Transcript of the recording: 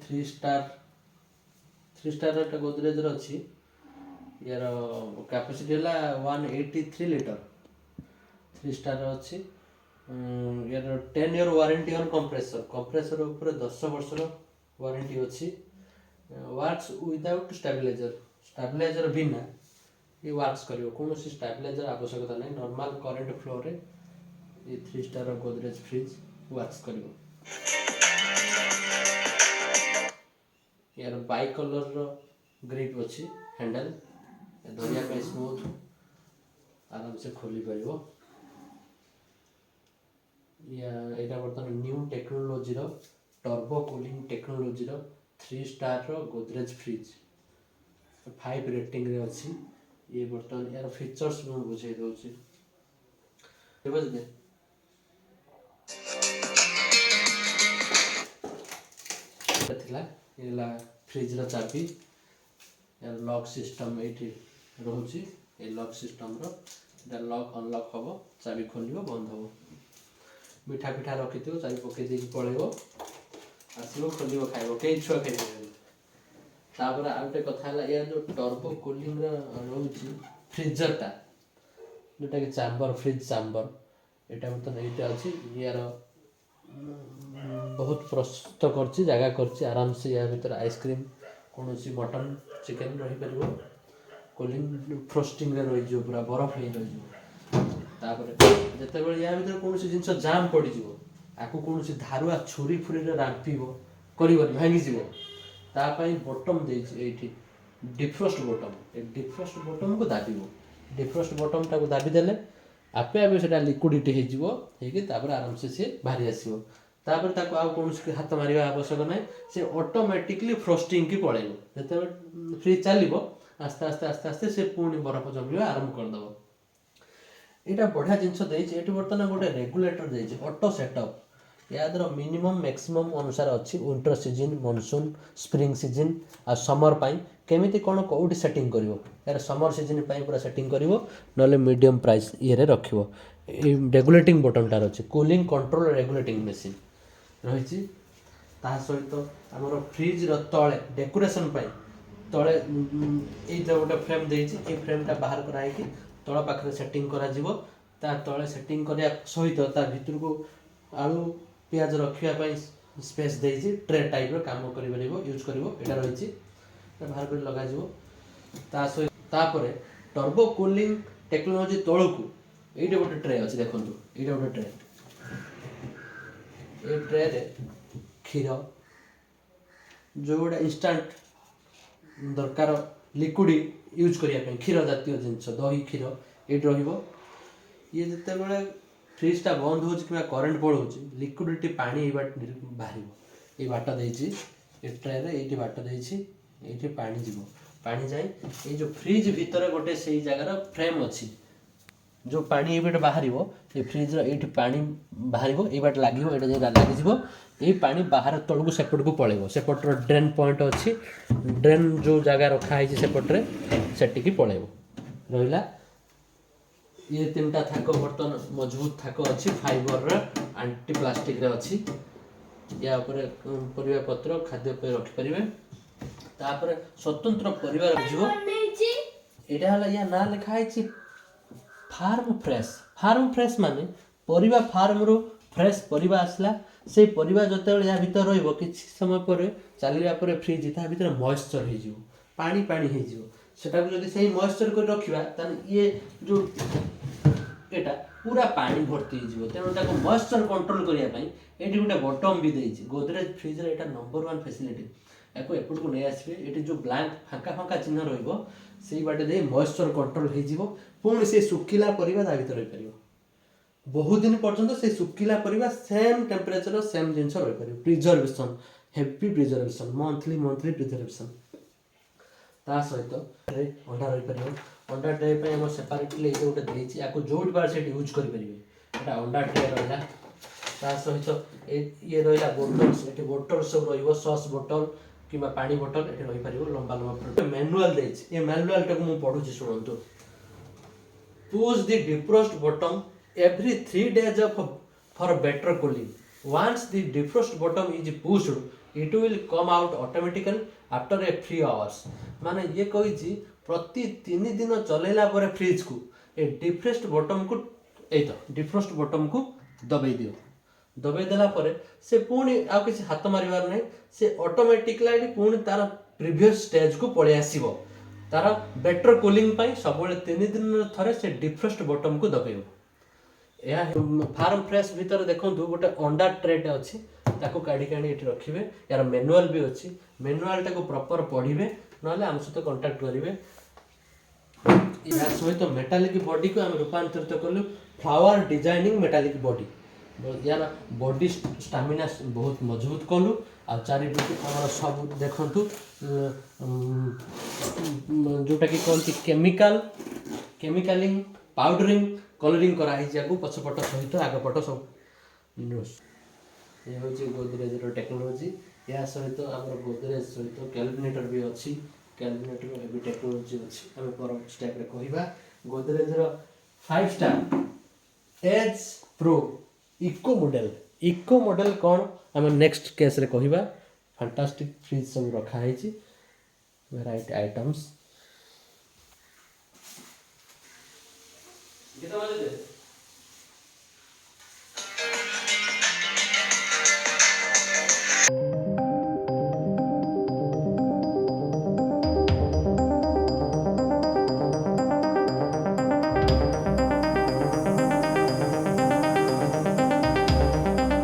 three star Godrej अच्छी यार capacity है 183 लिटर 3 स्टार अच्छी यार 10 ईयर वारंटी ऑन कंप्रेसर ऊपर 10 वर्षर वारंटी अच्छी वर्क्स विदाउट स्टेबलाइजर बिना ये वर्क्स करियो कौन सी स्टेबलाइजर आवश्यकता नहीं नॉर्मल करंट फ्लो रे ये 3 स्टार गोदरेज फ्रिज वर्क्स करियो यार बाई कलर रो ग्रिप अच्छी हैंडल धरिया पे स्मूथ आराम से खोली परिबो या एटा बर्तन न्यू टेक्नोलॉजी रो टर्बो कूलिंग टेक्नोलॉजी रो 3 स्टार रो गोदरेज फ्रिज 5 रेटिंग रे अच्छी ये बर्तन यार फीचर्स मैं बुझे दउची बुझ दे थिला एला फ्रिज रो चाबी यार लॉक सिस्टम एठी रहउची ए लॉक सिस्टम रो एटा लॉक अनलॉक हबो चाबी खोलिबो बंद हबो मिठा पिठा रखिथियो चाबी पके देकी पळेबो आसीबो खोलिबो खाइबो केई छुआ खाइबो तापर आउटे कथा हला या जो टर्बो कूलिंग रो रहउची फ्रीजर ता जोटा कि चैम्बर फ्रिज चैम्बर एटा मतलब एटा अछि यार बहुत प्रस्तुत करछि जगह करछि आराम से या भीतर आइसक्रीम कोनोसी मटन चिकन रही परबो कूलिंग फ्रोस्टिंग रे रही जो पूरा बरफ हे रही तापर जते बेले या भीतर कोनोसी जिंस जाम पड़ी जिवो आकु कोनोसी धारुआ छुरी फुरी रे रांपिबो करिवो भांगी जिवो ता पई बॉटम देछि एठी डिफ्रोस्ट बॉटम ए डिफ्रोस्ट बॉटम को दाबिबो डिफ्रोस्ट बॉटम ता को दाबी देले आपे आपे सेटा लिक्विडिटी हे जिवो हेकी तापर आराम से बाहरी आसीबो तापर ताको आ कोनोसी हाथ मारिबा आवश्यक नै से ऑटोमेटिकली फ्रोस्टिंग की पळेबो जते फ्रिज चलिबो आस्ते आस्ते आस्ते आस्ते से पूर्ण बरफ जमिबा आरंभ कर दबो एटा बढ़िया जिंस देछि एटी बर्तन गोटे रेगुलेटर देछि ऑटो सेटअप यादर मिनिमम मैक्सिमम अनुसार अच्छी winter season monsoon spring season आ समर पाई केमिति कोन कोउडी सेटिंग करिवो यार समर सीजन पाई पूरा सेटिंग करिवो नले मीडियम प्राइस ये रे रखिवो ए रेगुलेटिंग बटन टार अछि कूलिंग कंट्रोल रेगुलेटिंग मशीन रहिछि ता सहित हमर फ्रिज र तळे डेकोरेशन पाई तळे ए गोटे फ्रेम देछि ए फ्रेम ता बाहर कराई कि तळ पाखरे सेटिंग करा जिवो ता तळे सेटिंग करिया सहित ता भितर को आलू प्याज रखिया पाई स्पेस देछि ट्रे टाइप रो काम करि परिबो यूज करिवो एटा रहिछि बाहर कर लगा जिवो ता सहित तापरे टर्बो कूलिंग टेक्नोलॉजी तळकु एटा गोटे ट्रे अछि देखंतु एटा गोटे ट्रे ए ट्रे रे खीर जो गोटे इंस्टेंट दरकार लिक्विड यूज करिया पे खीर जातीय जिंस दही खीर एट रहिबो ये जते बेले फ्रिज टा बंद हो कि करंट पड़ोची लिक्विडिटी पानी ए बाट बाहर ए बाट देछि ए ट्रे रे एटी बाट देछि एटी पानी जीवो पानी जाई ए जो फ्रिज भीतर गोटे सेही जगह फ्रेम अछि जो पानी ए बाट बाहरिबो ए फ्रिज रो एटी पानी बाहरिबो ए बाट लागिबो एटा जे लागि जीवो ए पानी बाहर तळकु सेपट को पळेबो सेपट रो ड्रेन पॉइंट अछि ड्रेन जो जगह रखा है सेपट रे सेटी की पळेबो रहिला ये तीनटा थाको बर्तन मजबूत थाको अच्छी फाइबर रे एंटी प्लास्टिक रे अच्छी या ऊपर परिवा पत्र खाद्य पे रखि परिबे तापर स्वतंत्र परिवार रखिबो एटा हला या ना लिखा है छि फार्म फ्रेश माने परिवा फार्म रो फ्रेश परिवा आसला से परिवा जते या भीतर रहइबो किछि समय पर चलिया पर फ्रिज था भीतर मॉइस्चर हे जिवो पानी पानी हे जिवो सेटा को जदी सही मॉइस्चर कर रखिबा तन ये जो एटा पूरा पानी भर्ती जीवो तेनो ताको मॉइस्चर कंट्रोल करिया पई एटी गोटे बटन भी देछि गोदरेज फ्रिज रे एटा नंबर 1 फैसिलिटी एको एपट को नै आसीबे एटी जो ब्लैंक फांका फांका चिन्ह रहइबो सेही बाटे दे मॉइस्चर कंट्रोल हे जीवो पुणी से सुखिला परिबा दा भीतर रहि परिबो बहुत दिन पर्यंत से सुखिला परिबा सेम टेंपरेचर सेम जिंस रहि परिबो preservation heavy preservation monthly preservation ता सहित रे अंडा रहि परिबो अंडा ट्रे पे हम सेपरेटली गोटे देछि आको जोड बार सेट यूज करि परिबे एटा अंडा ट्रे रहला ता सहित ये रहला बोतल एटी बोतल सब रहिबो सॉस बोतल किबा पानी बोतल एटी रहि परिबो लंबा लंबा मैनुअल देछि ए मैनुअल टाको मु पढुछि सुनंतु push the defrost button every 3 days for better cooling once the defrost bottom is pushed it will come out automatically after a free hours माने ये कही प्रति 3 दिन चलेला पर फ्रिज को ए डिफ्रोस्ट बटन को डिफ्रोस्ट बटन को दबाई दियो दबाई देला पर से पुणी आ किसी हाथ मारिबार नहीं से ऑटोमेटिकली पुणी तार प्रीवियस स्टेज को पळे आसीबो तार बेटर कूलिंग पाई सब 3 दिन थरे से डिफ्रोस्ट बटन को दबाइबो या फार्म फ्रेश भीतर देखो गोटे अंडा ट्रेटे अच्छी ताको काढ़ी काढ़ी ये रखिए यार मैनुआल भी अच्छी मैनुआल टाको प्रॉपर पढ़िबे नले आम सहित कांटेक्ट करेंगे या सहित मेटालिक बॉडी को आम रूपांतरित कलु फ्लावर डिजाइनिंग मेटालिक बॉडी यार बॉडी स्टामिना बहुत मजबूत कलु आ चारिपटे आम सब देखु जोटा कि कहते केमिकालिंग पाउडरिंग कलरिंग कराई पछपट सहित आगपट सब ये हूँ गोदरेज टेक्नोलोजी या सहित आम गोदरेज सहित कैलकुलेटर भी अच्छी कैलकुलेटर भी टेक्नोलोजी अच्छी आम पर स्टेप कहवा Godrej 5 star edge pro eco model कौन आम नेक्स्ट केस रे कहवा फैंटास्टिक फ्रिज सब रखाई वेराइटी आइटम्स कितना बजे दे